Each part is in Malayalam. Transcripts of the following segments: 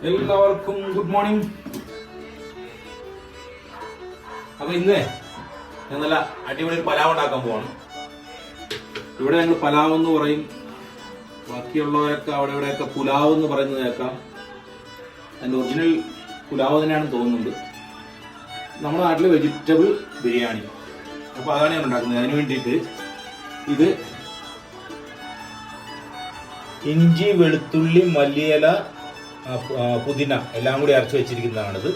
എല്ലാവർക്കും ഗുഡ് മോർണിംഗ്. അപ്പൊ ഇന്ന് ഞാൻ നല്ല അടിപൊളി ഒരു പലാവ് ഉണ്ടാക്കാൻ പോവാണ്. ഇവിടെ ഞങ്ങൾ പലാവ് എന്ന് പറയും, ബാക്കിയുള്ളവരൊക്കെ അവിടെ ഇവിടെയൊക്കെ പുലാവ് എന്ന് പറയുന്നത് കേൾക്കാം. അതിന്റെ ഒറിജിനൽ പുലാവ് തന്നെയാണ് തോന്നുന്നത്. നമ്മുടെ നാട്ടില് വെജിറ്റബിൾ ബിരിയാണി. അപ്പൊ അതാണ് ഞാൻ ഉണ്ടാക്കുന്നത്. അതിന് വേണ്ടിയിട്ട് ഇത് ഇഞ്ചി, വെളുത്തുള്ളി, മല്ലിയില, പുതിന എല്ലാം കൂടി അരച്ച് വെച്ചിരിക്കുന്നതാണിത്.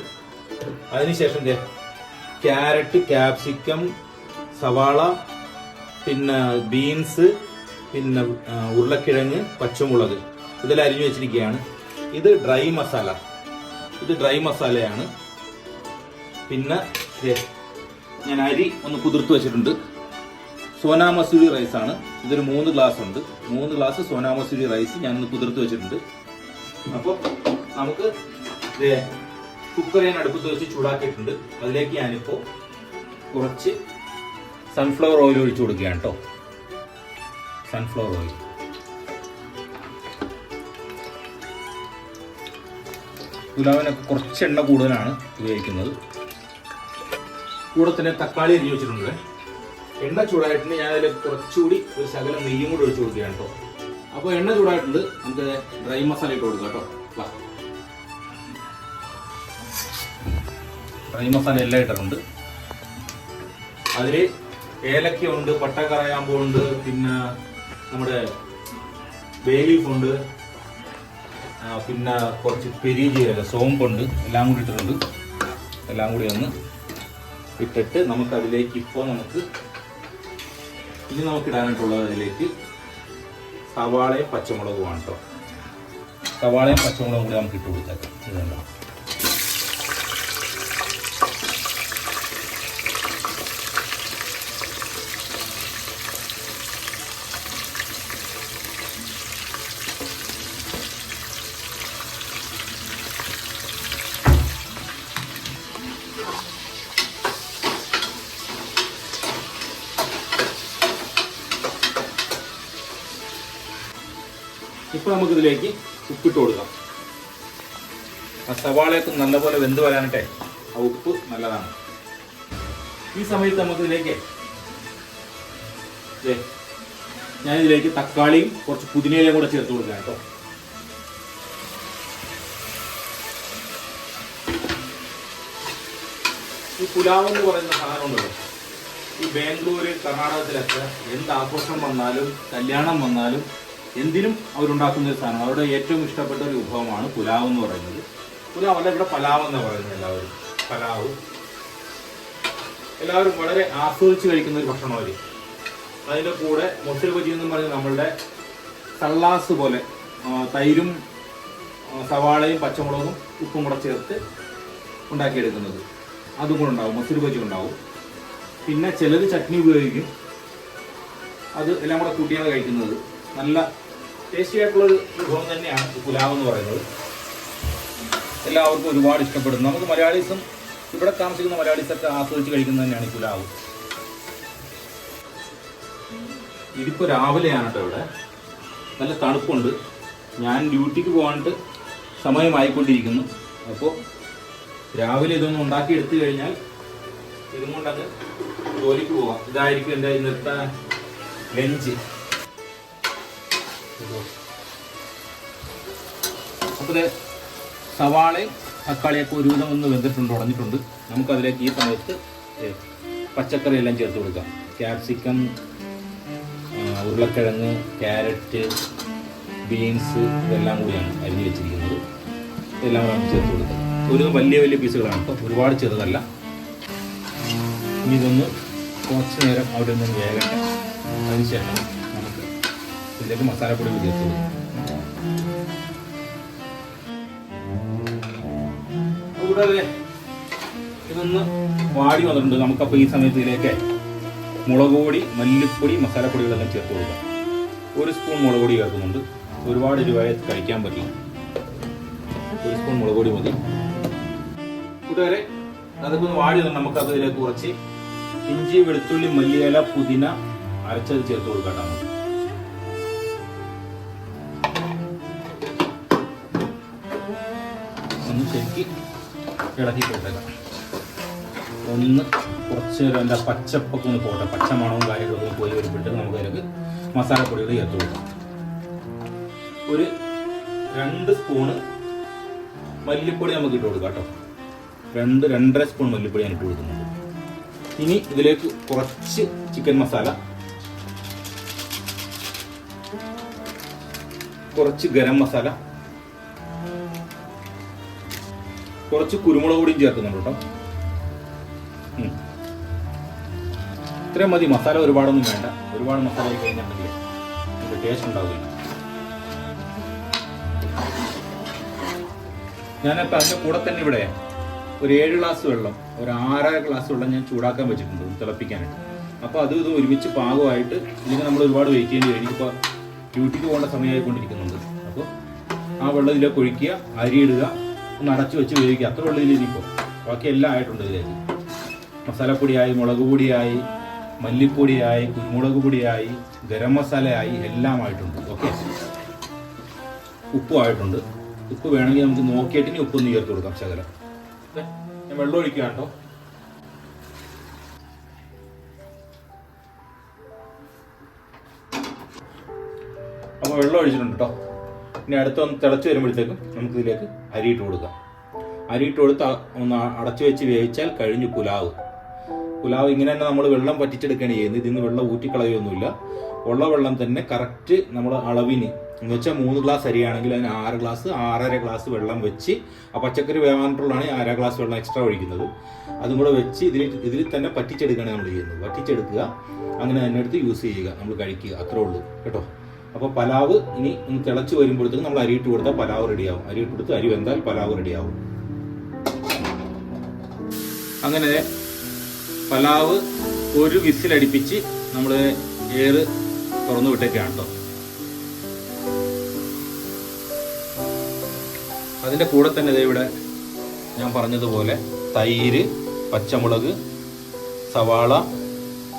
അതിനുശേഷം ക്യാരറ്റ്, ക്യാപ്സിക്കം, സവാള, പിന്നെ ബീൻസ്, പിന്നെ ഉരുളക്കിഴങ്ങ്, പച്ചമുളക് ഇതെല്ലാം അരിഞ്ഞു വെച്ചിരിക്കുകയാണ്. ഇത് ഡ്രൈ മസാലയാണ്. പിന്നെ ഞാൻ അരി ഒന്ന് കുതിർത്ത് വെച്ചിട്ടുണ്ട്. സോനാ മസൂരി റൈസാണ്. ഇതൊരു 3 ഗ്ലാസ് ഉണ്ട്. 3 ഗ്ലാസ് സോനാ മസൂരി റൈസ് ഞാനൊന്ന് കുതിർത്ത് വെച്ചിട്ടുണ്ട്. അപ്പോൾ നമുക്ക് കുക്കർ ഞാൻ അടുപ്പത്ത് വെച്ച് ചൂടാക്കിയിട്ടുണ്ട്. അതിലേക്ക് ഞാനിപ്പോൾ കുറച്ച് സൺഫ്ലവർ ഓയിൽ ഒഴിച്ചു കൊടുക്കുകയാണ് കേട്ടോ. Sunflower oil. പുലാവിനൊക്കെ കുറച്ച് എണ്ണ കൂടുതലാണ് ഉപയോഗിക്കുന്നത്. കൂടെ തന്നെ തക്കാളി അരിഞ്ഞു വെച്ചിട്ടുണ്ട്. എണ്ണ ചൂടായിട്ടുണ്ട്. ഞാനതിൽ കുറച്ചുകൂടി ഒരു ശകലം നെയ്യും കൂടി ഒഴിച്ചു കൊടുക്കുകയാണ് കേട്ടോ. അപ്പോൾ എണ്ണ ചൂടായിട്ടുണ്ട്. നമുക്ക് ഡ്രൈ മസാല ഇട്ട് കൊടുക്കാം കേട്ടോ. ഡ്രൈ മസാല എല്ലാം ഇട്ടിട്ടുണ്ട്. അതിൽ ഏലക്കയുണ്ട്, പട്ട, കറാമ്പൂ ഉണ്ട്, പിന്നെ നമ്മുടെ ബേ ലീഫ് ഉണ്ട്, പിന്നെ കുറച്ച് പെരിഞ്ചീരകം, സോമ്പുണ്ട്, എല്ലാം കൂടി ഇട്ടിട്ടുണ്ട്. എല്ലാം കൂടി ഒന്ന് ഇട്ടിട്ട് നമുക്കതിലേക്ക് ഇപ്പോൾ ഇനി നമുക്ക് ഇടാനായിട്ടുള്ളത് അതിലേക്ക് സവാളയും പച്ചമുളകുമാണ് കേട്ടോ. സവാളയും പച്ചമുളകും കൂടി നമുക്ക് ഇട്ട് കൊടുത്തേക്കാം. ഇതുണ്ടോ, ഇപ്പോൾ നമുക്കിതിലേക്ക് ഉപ്പിട്ട് കൊടുക്കാം. ആ സവാളയൊക്കെ നല്ലപോലെ വെന്ത് വരാനിട്ടെ ആ ഉപ്പ് നല്ലതാണ്. ഈ സമയത്ത് നമുക്കിതിലേക്ക് ഞാനിതിലേക്ക് തക്കാളിയും കുറച്ച് പുതിനയിലയും കൂടെ ചേർത്ത് കൊടുക്കാം കേട്ടോ. ഈ പുലാവ് എന്ന് പറയുന്ന സാധനം ഉണ്ടല്ലോ, ഈ ബാംഗ്ലൂര്, കർണാടകത്തിലൊക്കെ എന്ത് ആഘോഷം വന്നാലും കല്യാണം വന്നാലും എന്തിനും അവരുണ്ടാക്കുന്ന ഒരു സാധനം. അവരുടെ ഏറ്റവും ഇഷ്ടപ്പെട്ട ഒരു വിഭവമാണ് പുലാവ് എന്ന് പറയുന്നത്. പുലാവ് അല്ല, ഇവിടെ പലാവ് എന്ന് പറയുന്നത്. എല്ലാവരും വളരെ ആസ്വദിച്ച് കഴിക്കുന്ന ഒരു ഭക്ഷണമാണ്. അതിൻ്റെ കൂടെ മൊസൽ ബജി എന്ന് പറയുന്നത് നമ്മളുടെ സള്ളാസ് പോലെ തൈരും സവാളയും പച്ചമുളകും ഉപ്പും കൂടെ ചേർത്ത് ഉണ്ടാക്കിയെടുക്കുന്നത്. അതും കൂടെ ഉണ്ടാവും. മൊസൽ ബജി ഉണ്ടാവും. പിന്നെ ചിലർ ചട്നി ഉപയോഗിക്കും. അത് എല്ലാം കൂടെ കൂട്ടിയാണ് കഴിക്കുന്നത്. നല്ല ടേസ്റ്റി ആയിട്ടുള്ളൊരു വിഭവം തന്നെയാണ് ഈ പുലാവ് എന്ന് പറയുന്നത്. എല്ലാവർക്കും ഒരുപാട് ഇഷ്ടപ്പെടുന്നു. നമുക്ക് മലയാളീസും ഇവിടെ താമസിക്കുന്ന മലയാളീസൊക്കെ ആസ്വദിച്ച് കഴിക്കുന്നത് തന്നെയാണ് ഈ പുലാവ്. ഇതിപ്പോൾ രാവിലെയാണ് കേട്ടോ. ഇവിടെ നല്ല തണുപ്പുണ്ട്. ഞാൻ ഡ്യൂട്ടിക്ക് പോകാണ്ട് സമയമായിക്കൊണ്ടിരിക്കുന്നു. അപ്പോൾ രാവിലെ ഇതൊന്നും ഉണ്ടാക്കി എടുത്തു കഴിഞ്ഞാൽ ഇതും കൊണ്ടങ്ങ് ജോലിക്ക് പോകാം. ഇതായിരിക്കും എൻ്റെ ഇന്നത്തെ ലഞ്ച്. അപ്പോൾ സവാളയും തക്കാളിയൊക്കെ ഒരുവിധം ഒന്ന് വെന്തിട്ടുണ്ട്, ഉടഞ്ഞിട്ടുണ്ട്. നമുക്കതിലേക്ക് ഈ സമയത്ത് പച്ചക്കറി എല്ലാം ചേർത്ത് കൊടുക്കാം. ക്യാപ്സിക്കം, ഉരുളക്കിഴങ്ങ്, ക്യാരറ്റ്, ബീൻസ് ഇതെല്ലാം കൂടിയാണ് അരിഞ്ഞ് വെച്ചിരിക്കുന്നത്. ഇതെല്ലാം കൂടെ ചേർത്ത് കൊടുക്കാം. ഒരു വലിയ പീസുകളാണ് കേട്ടോ, ഒരുപാട് ചെറുതല്ല. ഇനി ഇതൊന്ന് കുറച്ച് നേരം അവിടെ നിന്ന് വേകട്ടെ. അതിനുശേഷം നമുക്ക് ഇതിലേക്ക് മസാലപ്പൊടി ചേർത്ത് കൊടുക്കാം. കൂടാതെ ഇതൊന്ന് വാടി വന്നിട്ടുണ്ട്. നമുക്കപ്പോൾ ഈ സമയത്ത് ഇതിലേക്ക് മുളക് പൊടി, മല്ലിപ്പൊടി, മസാലപ്പൊടികളെല്ലാം ചേർത്ത് കൊടുക്കാം. 1 സ്പൂൺ മുളക് പൊടി ചേർക്കുന്നുണ്ട്. ഒരുപാട് രൂപയെ കഴിക്കാൻ പറ്റില്ല. 1 സ്പൂൺ മുളക് പൊടി മതി. കൂട്ടുകാരെ, അതൊക്കെ ഒന്ന് വാടി വന്നിട്ട് നമുക്കത് ഇതിലേക്ക് കുറച്ച് ഇഞ്ചി, വെളുത്തുള്ളി, മല്ലിയില, പുതിന അരച്ചത് ചേർത്ത് കൊടുക്കാം. നമുക്ക് ശരിക്ക് ഇളക്കി കൊടുത്തേക്കാം. ഒന്ന് കുറച്ച് നേരം എൻ്റെ പച്ചപ്പൊക്കെ ഒന്ന് പോട്ടെ, പച്ച മണവും കാര്യങ്ങളൊക്കെ പോയി വരുമ്പോഴത്തേക്ക് നമുക്ക് അതിലേക്ക് മസാലപ്പൊടികൾ ചേർത്ത് കൊടുക്കാം. ഒരു 2 സ്പൂണ് മല്ലിപ്പൊടി നമുക്ക് ഇട്ട് കൊടുക്കാം കേട്ടോ. 2-2.5 സ്പൂൺ മല്ലിപ്പൊടി ഞാൻ ഇട്ട് കൊടുക്കുന്നുണ്ട്. ഇനി ഇതിലേക്ക് കുറച്ച് ചിക്കൻ മസാല, കുറച്ച് ഗരം മസാല, കുറച്ച് കുരുമുളക് പൊടിയും ചേർക്കുന്നുണ്ട് കേട്ടോ. ഇത്രയും മതി. മസാല ഒരുപാടൊന്നും വേണ്ട. ഒരുപാട് മസാല ആയി കഴിഞ്ഞിട്ടുണ്ടെങ്കിൽ അതിൻ്റെ ടേസ്റ്റ് ഉണ്ടാവില്ല. ഞാനിപ്പോൾ അതിൻ്റെ കൂടെ തന്നെ ഇവിടെ ഒരു 7 ഗ്ലാസ് വെള്ളം, ഒരു 6.5 ഗ്ലാസ് വെള്ളം ഞാൻ ചൂടാക്കാൻ വെച്ചിട്ടുണ്ട് തിളപ്പിക്കാനായിട്ട്. അപ്പോൾ അത് ഇത് ഒരുമിച്ച് പാകമായിട്ട് ഇതിന് നമ്മൾ ഒരുപാട് വെയിറ്റ് ചെയ്യേണ്ടി വരും. എനിക്കിപ്പോൾ ഡ്യൂട്ടിക്ക് പോകേണ്ട സമയമായിക്കൊണ്ടിരിക്കുന്നുണ്ട്. അപ്പോൾ ആ വെള്ളം ഇതിലേക്ക് ഒഴിക്കുക, അരി ഇടുക, ഒന്ന് അടച്ചു വെച്ച് വേവിക്കുക. അത്ര വെള്ളം ഇതിലിപ്പോൾ ബാക്കി എല്ലാം ആയിട്ടുണ്ട്. ഇതിലേക്ക് മസാലപ്പൊടിയായി, മുളക് പൊടിയായി, മല്ലിപ്പൊടിയായി, കുരുമുളക് പൊടിയായി, ഗരം മസാലയായി, എല്ലാം ആയിട്ടുണ്ട്. ഓക്കെ, ഉപ്പും ആയിട്ടുണ്ട്. ഉപ്പ് വേണമെങ്കിൽ നമുക്ക് നോക്കിയിട്ട് ഇനി ഉപ്പൊന്ന് ചേർത്ത് കൊടുക്കാം ശകലം. ഞാൻ വെള്ളം ഒഴിക്കുക കേട്ടോ. അപ്പോൾ വെള്ളം ഒഴിച്ചിട്ടുണ്ട് കേട്ടോ. ഇനി അടുത്തൊന്ന് തിളച്ച് വരുമ്പോഴത്തേക്കും നമുക്ക് ഇതിലേക്ക് അരിയിട്ട് കൊടുക്കാം. അരിയിട്ട് കൊടുത്ത് ഒന്ന് അടച്ചു വെച്ച് വേവിച്ചാൽ കഴിഞ്ഞു പുലാവ്. പുലാവ് ഇങ്ങനെ തന്നെ നമ്മൾ വെള്ളം പറ്റിച്ചെടുക്കുകയാണ് ചെയ്യുന്നത്. ഇതിൽ നിന്ന് വെള്ളം ഊറ്റിക്കളയൊന്നുമില്ല. ഉള്ള വെള്ളം തന്നെ കറക്റ്റ് നമ്മൾ അളവിന് എന്ന് വെച്ചാൽ 3 ഗ്ലാസ് അരിയാണെങ്കിൽ അതിന് 6 ഗ്ലാസ് 6.5 ഗ്ലാസ് വെള്ളം വെച്ച്, ആ പച്ചക്കറി വേവാനായിട്ടുള്ളതാണ് 1/2 ഗ്ലാസ് വെള്ളം എക്സ്ട്രാ ഒഴിക്കുന്നത്. അതും കൂടെ വെച്ച് ഇതിൽ തന്നെ പറ്റിച്ചെടുക്കുകയാണ് നമ്മൾ ചെയ്യുന്നത്. പറ്റിച്ചെടുക്കുക, അങ്ങനെ തന്നെ എടുത്ത് യൂസ് ചെയ്യുക, നമ്മൾ കഴിക്കുക, അത്രേ ഉള്ളൂ കേട്ടോ. അപ്പോൾ പലാവ് ഇനി ഒന്ന് തിളച്ച് വരുമ്പോഴത്തേക്കും നമ്മൾ അരിയിട്ട് കൊടുത്താൽ പലാവ് റെഡിയാവും. അരിയിട്ട് കൊടുത്ത് അരി വെന്താൽ പലാവ് റെഡിയാവും. അങ്ങനെ പലാവ് ഒരു വിസിലടിപ്പിച്ച് നമ്മൾ എയർ തുറന്നു വിട്ടേക്കാണ് കേട്ടോ. അതിൻ്റെ കൂടെ തന്നെ ഇവിടെ ഞാൻ പറഞ്ഞതുപോലെ തൈര്, പച്ചമുളക്, സവാള,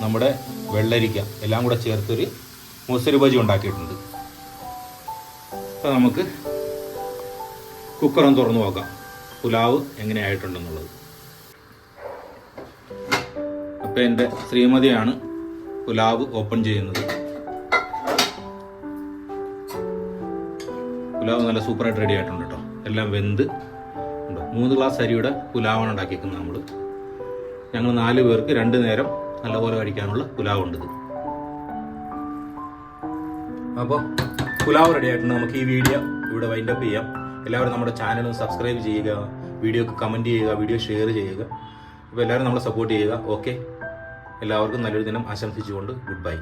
നമ്മുടെ വെള്ളരിക്ക എല്ലാം കൂടെ ചേർത്തൊരു മുസരി ബജി ഉണ്ടാക്കിയിട്ടുണ്ട്. അപ്പോൾ നമുക്ക് കുക്കറൊന്ന് തുറന്നു നോക്കാം പുലാവ് എങ്ങനെയായിട്ടുണ്ടെന്നുള്ളത്. അപ്പോൾ എൻ്റെ ശ്രീമതിയാണ് പുലാവ് ഓപ്പൺ ചെയ്യുന്നത്. പുലാവ് നല്ല സൂപ്പറായിട്ട് റെഡി ആയിട്ടുണ്ട് കേട്ടോ. എല്ലാം വെന്ത് ഉണ്ട്. 3 ഗ്ലാസ് അരിയുടെ പുലാവാണ് ഉണ്ടാക്കിയിരിക്കുന്നത് നമ്മൾ. ഞങ്ങൾ 4 പേർക്ക് 2 നേരം നല്ലപോലെ കഴിക്കാനുള്ള പുലാവുണ്ട്. അപ്പോൾ പുലാവ് റെഡി ആയിട്ടുണ്ട്. നമുക്ക് ഈ വീഡിയോ ഇവിടെ വൈൻഡപ്പ് ചെയ്യാം. എല്ലാവരും നമ്മുടെ ചാനൽ സബ്സ്ക്രൈബ് ചെയ്യുക, വീഡിയോക്ക് കമൻറ്റ് ചെയ്യുക, വീഡിയോ ഷെയർ ചെയ്യുക. അപ്പോൾ എല്ലാവരും നമ്മളെ സപ്പോർട്ട് ചെയ്യുക. ഓക്കെ, എല്ലാവർക്കും നല്ലൊരു ദിനം ആശംസിച്ചുകൊണ്ട് ഗുഡ് ബൈ.